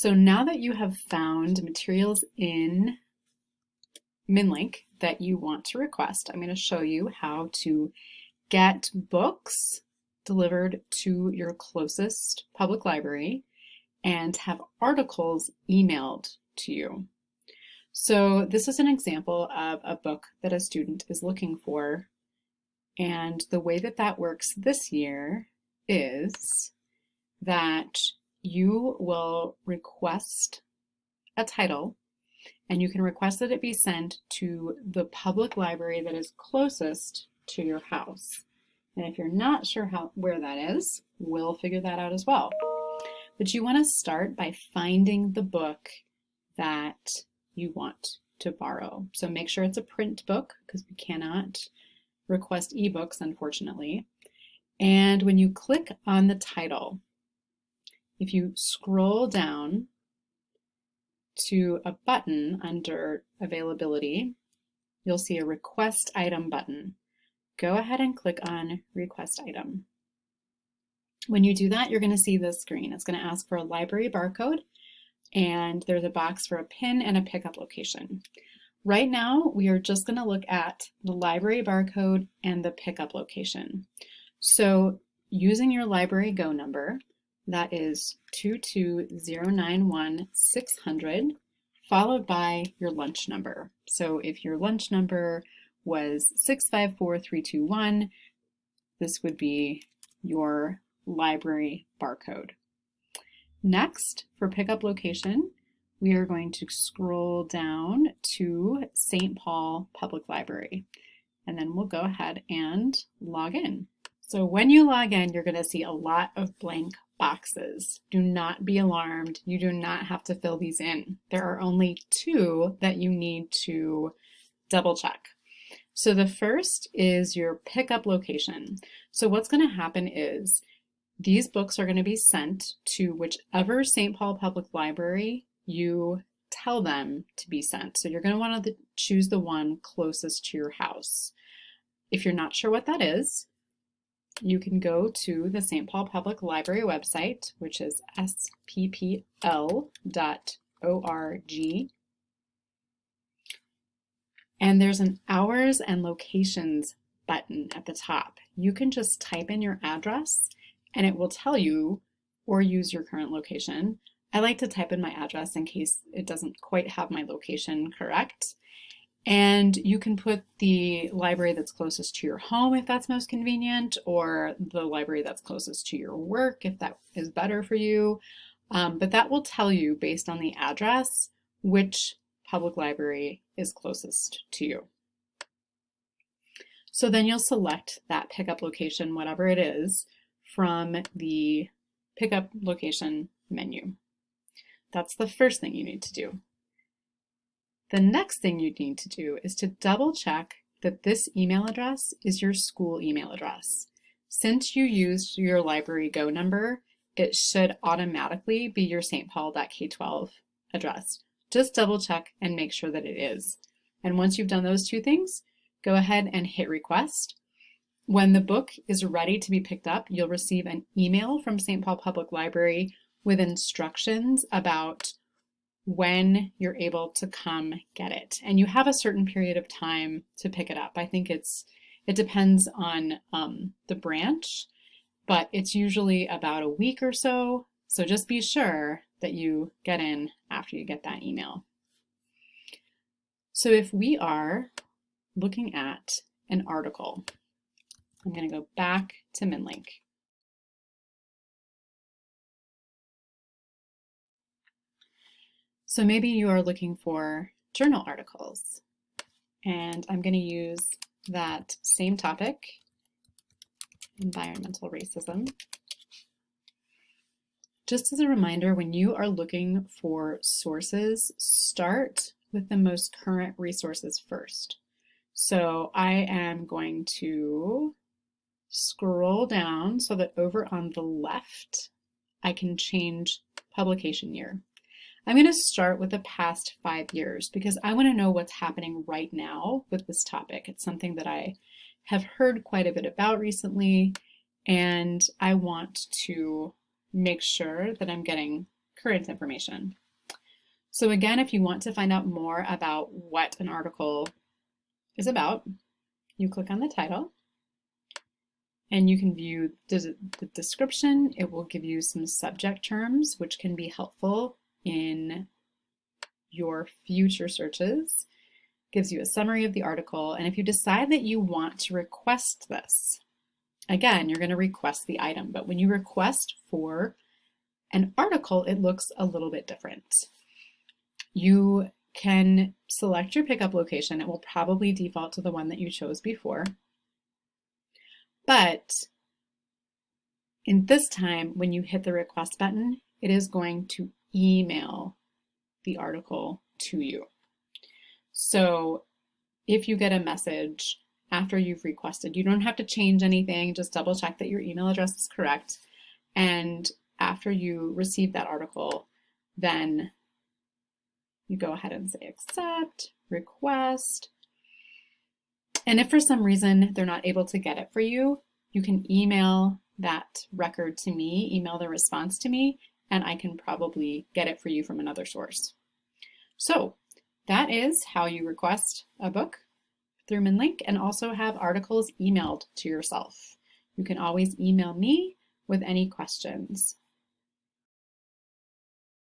So now that you have found materials in MNLink that you want to request, I'm going to show you how to get books delivered to your closest public library and have articles emailed to you. So this is an example of a book that a student is looking for, and the way that that works this year is that you will request a title, and you can request that it be sent to the public library that is closest to your house. And if you're not sure where that is, we'll figure that out as well. But you want to start by finding the book that you want to borrow. So make sure it's a print book, because we cannot request ebooks, unfortunately. And when you click on the title, if you scroll down to a button under availability, you'll see a request item button. Go ahead and click on request item. When you do that, you're going to see this screen. It's going to ask for a library barcode, and there's a box for a pin and a pickup location. Right now, we are just going to look at the library barcode and the pickup location. So using your library Go number, that is 22091-600, followed by your lunch number. So if your lunch number was 654321, this would be your library barcode. Next, for pickup location, we are going to scroll down to St. Paul Public Library, and then we'll go ahead and log in. So when you log in, you're going to see a lot of blank boxes. Do not be alarmed. You do not have to fill these in. There are only two that you need to double check. So the first is your pickup location. So what's going to happen is these books are going to be sent to whichever St. Paul Public Library you tell them to be sent. So you're going to want to choose the one closest to your house. If you're not sure what that is, you can go to the St. Paul Public Library website, which is sppl.org, and there's an hours and locations button at the top. You can just type in your address and it will tell you, or use your current location. I like to type in my address in case it doesn't quite have my location correct. And you can put the library that's closest to your home if that's most convenient, or the library that's closest to your work if that is better for you. But that will tell you, based on the address, which public library is closest to you. So then you'll select that pickup location, whatever it is, from the pickup location menu. That's the first thing you need to do. The next thing you need to do is to double check that this email address is your school email address. Since you used your library Go number, it should automatically be your stpaul.k12 address. Just double check and make sure that it is. And once you've done those two things, go ahead and hit request. When the book is ready to be picked up, you'll receive an email from St. Paul Public Library with instructions about when you're able to come get it. And you have a certain period of time to pick it up. I think it depends on the branch, but it's usually about a week or so. So just be sure that you get in after you get that email. So if we are looking at an article, I'm going to go back to MNLink. So maybe you are looking for journal articles, and I'm going to use that same topic, environmental racism. Just as a reminder, when you are looking for sources, start with the most current resources first. So I am going to scroll down so that over on the left, I can change publication year. I'm going to start with the past 5 years because I want to know what's happening right now with this topic. It's something that I have heard quite a bit about recently, and I want to make sure that I'm getting current information. So again, if you want to find out more about what an article is about, you click on the title and you can view the description. It will give you some subject terms, which can be helpful in your future searches. Gives you a summary of the article. And if you decide that you want to request this, again, you're going to request the item. But when you request for an article, it looks a little bit different. You can select your pickup location. It will probably default to the one that you chose before. But in this time, when you hit the request button, it is going to email the article to you. So if you get a message after you've requested, you don't have to change anything, just double check that your email address is correct. And after you receive that article, then you go ahead and say accept, request. And if for some reason they're not able to get it for you, you can email that record to me, email the response to me, and I can probably get it for you from another source. So that is how you request a book through MNLink and also have articles emailed to yourself. You can always email me with any questions.